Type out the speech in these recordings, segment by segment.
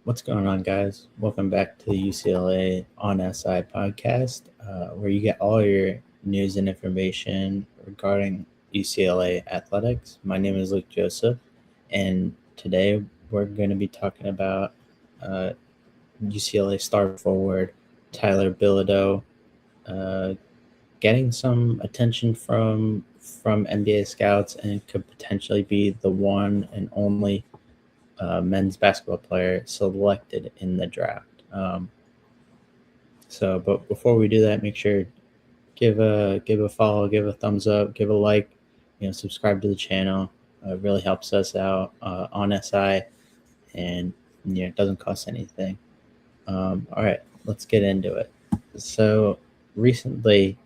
What's going on, guys? Welcome back to the UCLA on SI podcast, where you get all your news and information regarding UCLA athletics. My name is Luke Joseph, and today we're going to be talking about uh, UCLA star forward Tyler Bilodeau uh, getting some attention from NBA scouts and could potentially be the one and only men's basketball player selected in the draft. But before we do that, make sure give a follow, give a thumbs up, give a like, subscribe to the channel. It really helps us out on SI, and it doesn't cost anything. All right, let's get into it. So recently,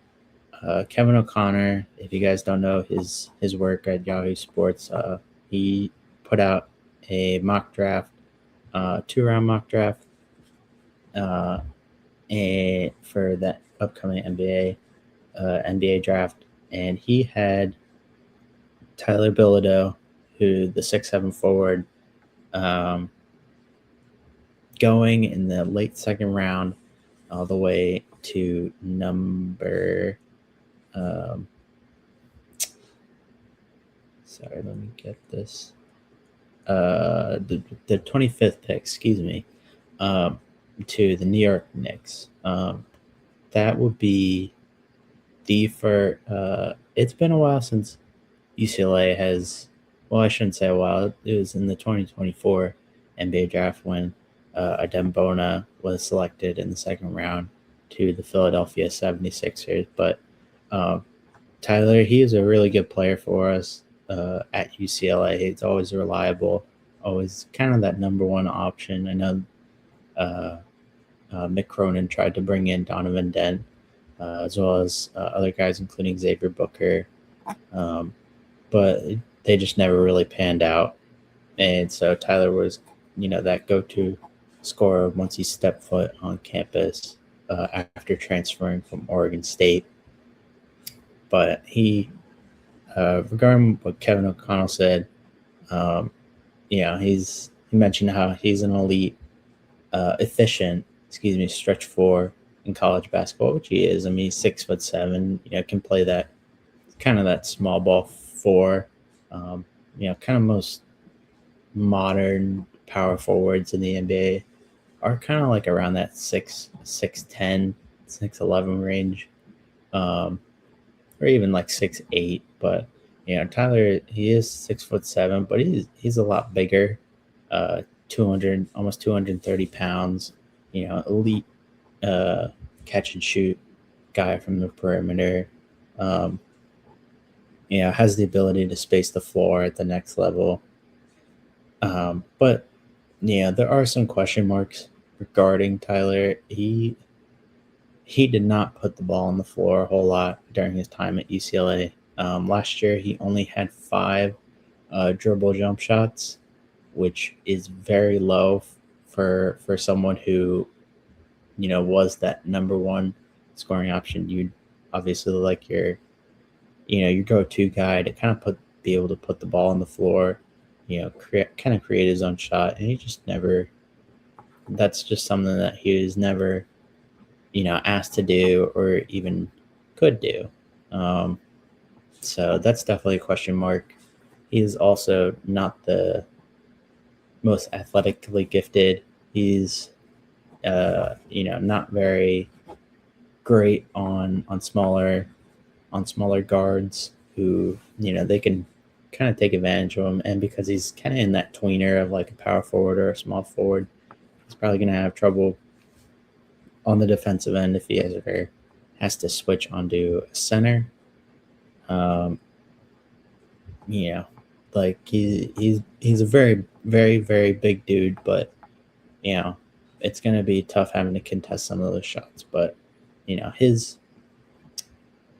Kevin O'Connor, if you guys don't know his work at Yahoo Sports, he put out a mock draft, 2-round mock draft, uh, for that upcoming NBA draft, and he had Tyler Bilodeau, who the 6'7" forward, um, going in the late second round, all the way to number. Sorry, let me get this. The 25th pick, excuse me, to the New York Knicks. That would be it's been a while since UCLA has, well, I shouldn't say a while. It was in the 2024 NBA draft when Adembona was selected in the second round to the Philadelphia 76ers. But Tyler, he is a really good player for us at UCLA. He's always reliable, always kind of that number one option. I know Mick Cronin tried to bring in Donovan Dent, as well as other guys, including Xavier Booker. But they just never really panned out. And so Tyler was, that go-to scorer once he stepped foot on campus after transferring from Oregon State. But regarding what Kevin O'Connell said, he mentioned how he's an elite, efficient, stretch four in college basketball, which he is. I mean, he's 6'7", can play that kind of that small ball four. Kind of most modern power forwards in the NBA are kind of like around that 6'10", 6'11" range, or even like 6'8". But Tyler, he is 6'7", but he's a lot bigger, 200, almost 230 pounds. Elite catch and shoot guy from the perimeter. Has the ability to space the floor at the next level. But there are some question marks regarding Tyler. He did not put the ball on the floor a whole lot during his time at UCLA. Last year, he only had 5 dribble jump shots, which is very low for someone who, was that number one scoring option. You'd obviously like your go-to guy to kind of be able to put the ball on the floor, create his own shot. And he just never, that's just something that he was never, asked to do or even could do. So that's definitely a question mark. He is also not the most athletically gifted. He's, not very great on smaller guards who, they can kind of take advantage of him. And because he's kind of in that tweener of like a power forward or a small forward, he's probably going to have trouble on the defensive end if he ever has to switch onto a center. Like he's a very, very, very big dude, but it's going to be tough having to contest some of those shots. But his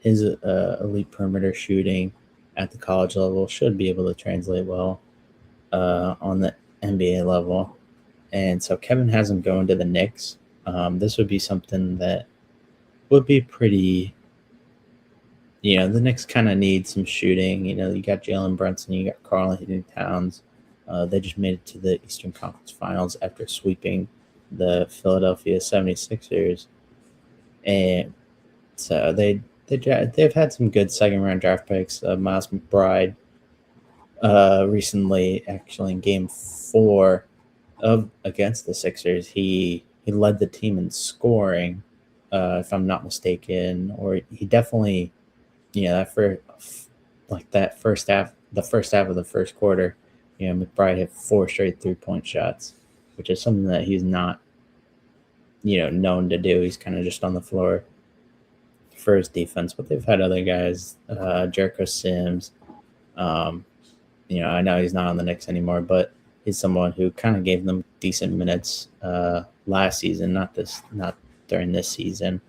elite perimeter shooting at the college level should be able to translate well on the NBA level. And so Kevin has him going to the Knicks. This would be something that would be pretty, the Knicks kind of need some shooting. You got Jalen Brunson, you got Karl Anthony Towns. They just made it to the Eastern Conference Finals after sweeping the Philadelphia 76ers. And so they've had some good second round draft picks. Miles McBride recently, actually in Game 4 of against the Sixers, he led the team in scoring, if I'm not mistaken, or he definitely, that for like that first half, the first half of the first quarter, McBride hit 4 straight 3-point shots, which is something that he's not, known to do. He's kind of just on the floor for his defense, but they've had other guys, Jericho Sims. Um, I know he's not on the Knicks anymore, but he's someone who kind of gave them decent minutes last season, not during this season.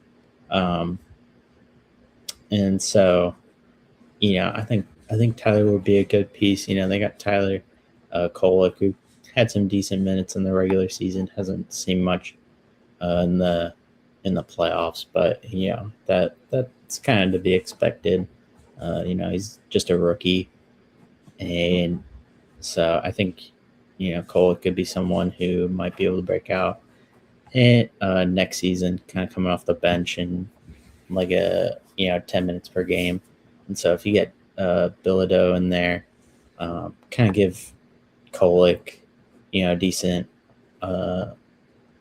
Um, and so, I think Tyler would be a good piece. They got Tyler Kolek, who had some decent minutes in the regular season, hasn't seen much in the playoffs, but that's kind of to be expected. He's just a rookie, and so I think Cole could be someone who might be able to break out and next season, kind of coming off the bench and like 10 minutes per game. And so if you get Bilodeau in there, kind of give Kolek a decent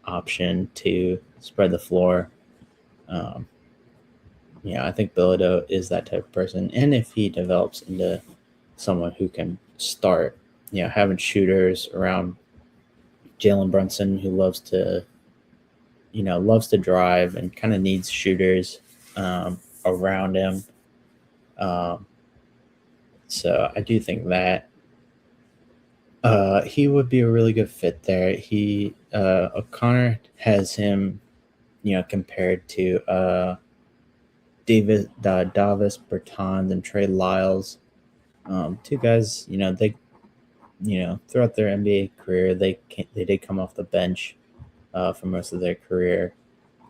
option to spread the floor. I think Bilodeau is that type of person, and if he develops into someone who can start, having shooters around Jalen Brunson, who loves to drive and kind of needs shooters around him. So I do think that he would be a really good fit there. O'Connor has him, compared to Davis Bertans and Trey Lyles. Two guys, they, throughout their NBA career, they did come off the bench for most of their career.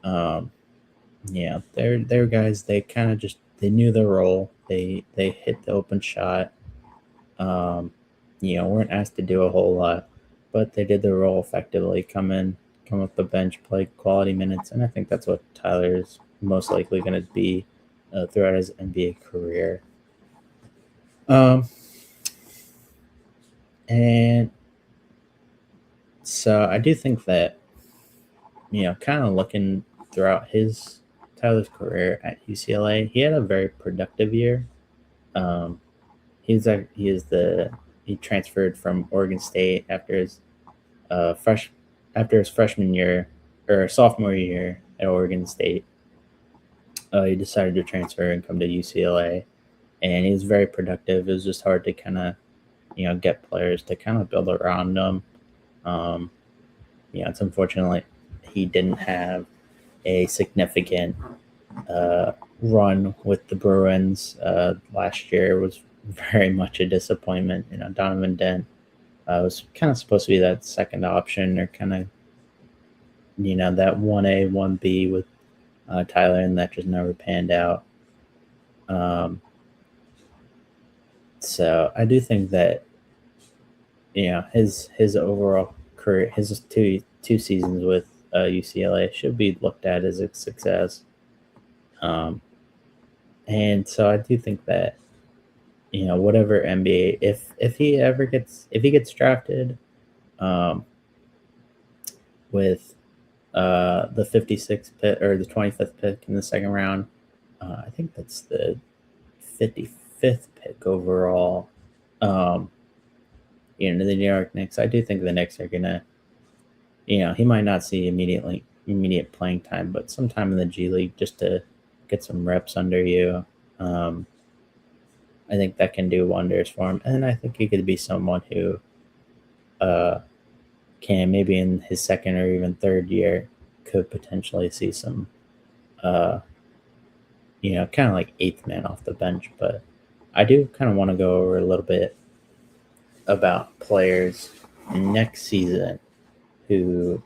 They're guys. They kind of just they knew their role. They hit the open shot. Weren't asked to do a whole lot, but they did their role effectively. Come off the bench, play quality minutes, and I think that's what Tyler's most likely going to be throughout his NBA career. And so I do think that, kind of looking throughout Tyler's career at UCLA, he had a very productive year. He transferred from Oregon State after his freshman year or sophomore year at Oregon State. He decided to transfer and come to UCLA, and he was very productive. It was just hard to kind of get players to kind of build around him. It's unfortunately he didn't have a significant run with the Bruins last year. Was very much a disappointment. Donovan Dent was kind of supposed to be that second option, or kind of that 1A 1B with Tyler, and that just never panned out. So I do think that his overall career, his two seasons with UCLA should be looked at as a success. And so I do think that whatever NBA, if he gets drafted with the 56th pick or the 25th pick in the second round, I think that's the 55th pick overall. The New York Knicks. I do think the Knicks are gonna, he might not see immediate playing time, but sometime in the G League just to get some reps under you. I think that can do wonders for him, and I think he could be someone who can maybe in his second or even third year could potentially see some, kind of like eighth man off the bench. But I do kind of want to go over a little bit about players next season who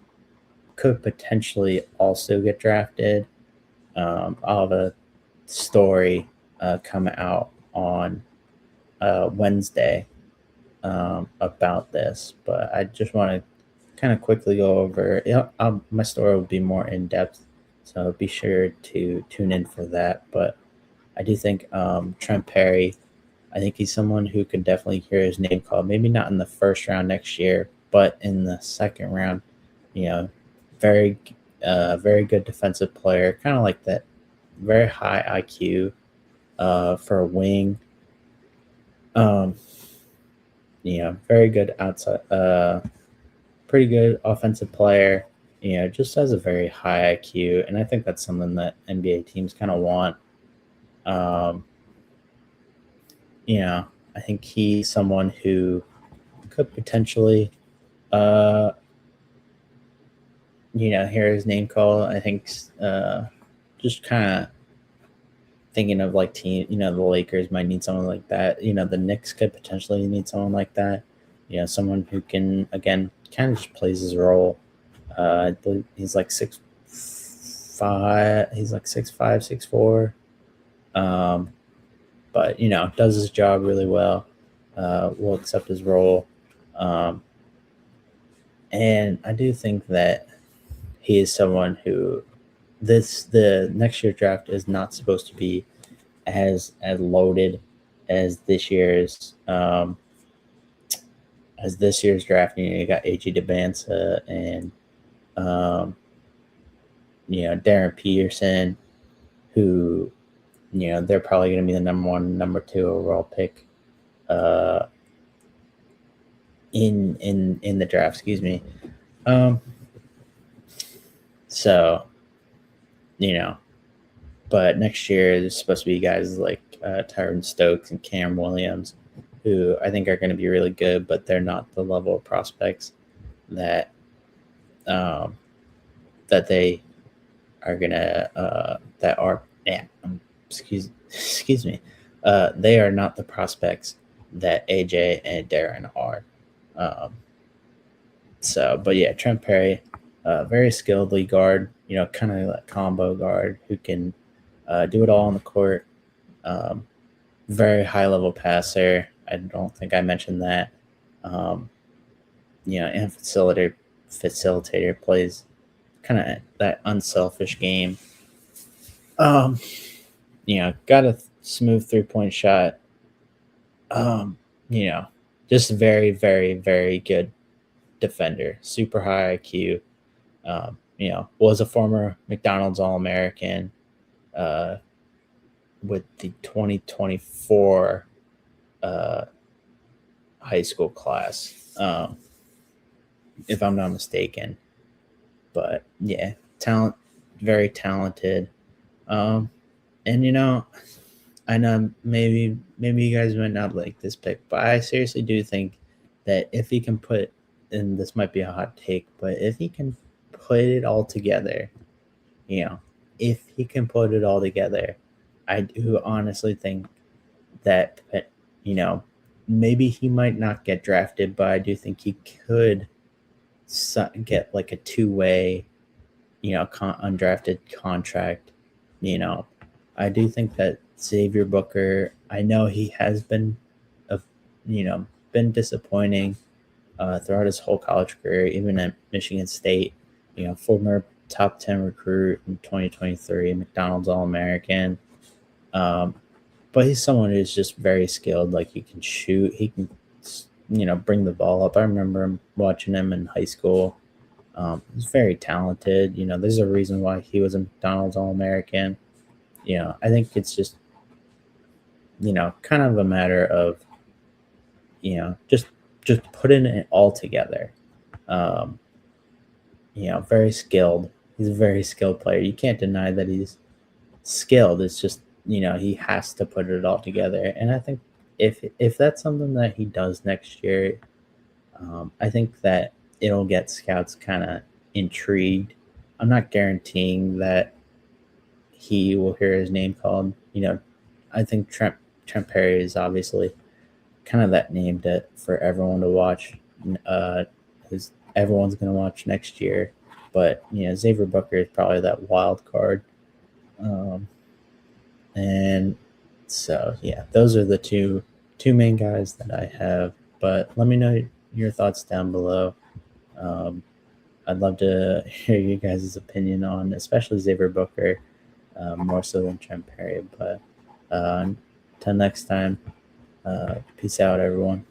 could potentially also get drafted. I'll have a story come out on Wednesday about this, but I just want to kind of quickly go over. My story will be more in depth, so be sure to tune in for that. But I do think Trent Perry. I think he's someone who could definitely hear his name called. Maybe not in the first round next year, but in the second round. You know, very, very good defensive player. Kind of like that, very high IQ for a wing. Um, very good outside. Pretty good offensive player. Just has a very high IQ, and I think that's something that NBA teams kind of want. Um, you know, I think he's someone who could potentially, uh, hear his name called. I think just kind of thinking of like the Lakers might need someone like that. The Knicks could potentially need someone like that. Someone who can again kind of just plays his role. I believe he's like 6'5". He's like 6'5", 6'4". Um, but does his job really well. Will accept his role. Um, and I do think that he is someone who the next year draft is not supposed to be as loaded as this year's draft. You got AG DeBansa and um, Darren Peterson, who they're probably going to be the number one, number two overall pick uh, in the draft. Excuse me. Um, so but next year there's supposed to be guys like Tyron Stokes and Cam Williams, who I think are going to be really good, but they're not the level of prospects that um, that they are gonna that are yeah excuse me they are not the prospects that AJ and Darren are. Um, but yeah, Trent Perry, very skilled lead guard. Kind of like combo guard who can do it all on the court. Um, Very high level passer. I don't think I mentioned that. Um, and facilitator plays kind of that unselfish game. Um, got a smooth 3-point shot. Um, you know, just very, very, very good defender. Super high IQ. Was a former McDonald's All American uh, with the 2024 uh, high school class, if I'm not mistaken. But yeah, very talented. Um, and I know maybe you guys might not like this pick, but I seriously do think that if he can put, and this might be a hot take, but if he can put it all together, you know, if he can put it all together, I do honestly think that maybe he might not get drafted, but I do think he could get like a two-way, undrafted contract. You know, I do think that Xavier Booker. I know he has been, a, been disappointing throughout his whole college career, even at Michigan State. Former top 10 recruit in 2023, McDonald's All American. But he's someone who's just very skilled. Like he can shoot, he can, bring the ball up. I remember watching him in high school. He's very talented. There's a reason why he was a McDonald's All American. I think it's just, kind of a matter of, just putting it all together. Um, very skilled. He's a very skilled player. You can't deny that he's skilled. It's just, he has to put it all together. And I think if that's something that he does next year, I think that it'll get scouts kind of intrigued. I'm not guaranteeing that he will hear his name called. I think Trent Perry is obviously kind of that name that for everyone to watch. Who's everyone's going to watch next year. But Xavier Booker is probably that wild card. And so yeah, those are the two main guys that I have But let me know your thoughts down below. Um, I'd love to hear you guys' opinion on, especially Xavier Booker, more so than Trent Perry. But until next time, peace out, everyone.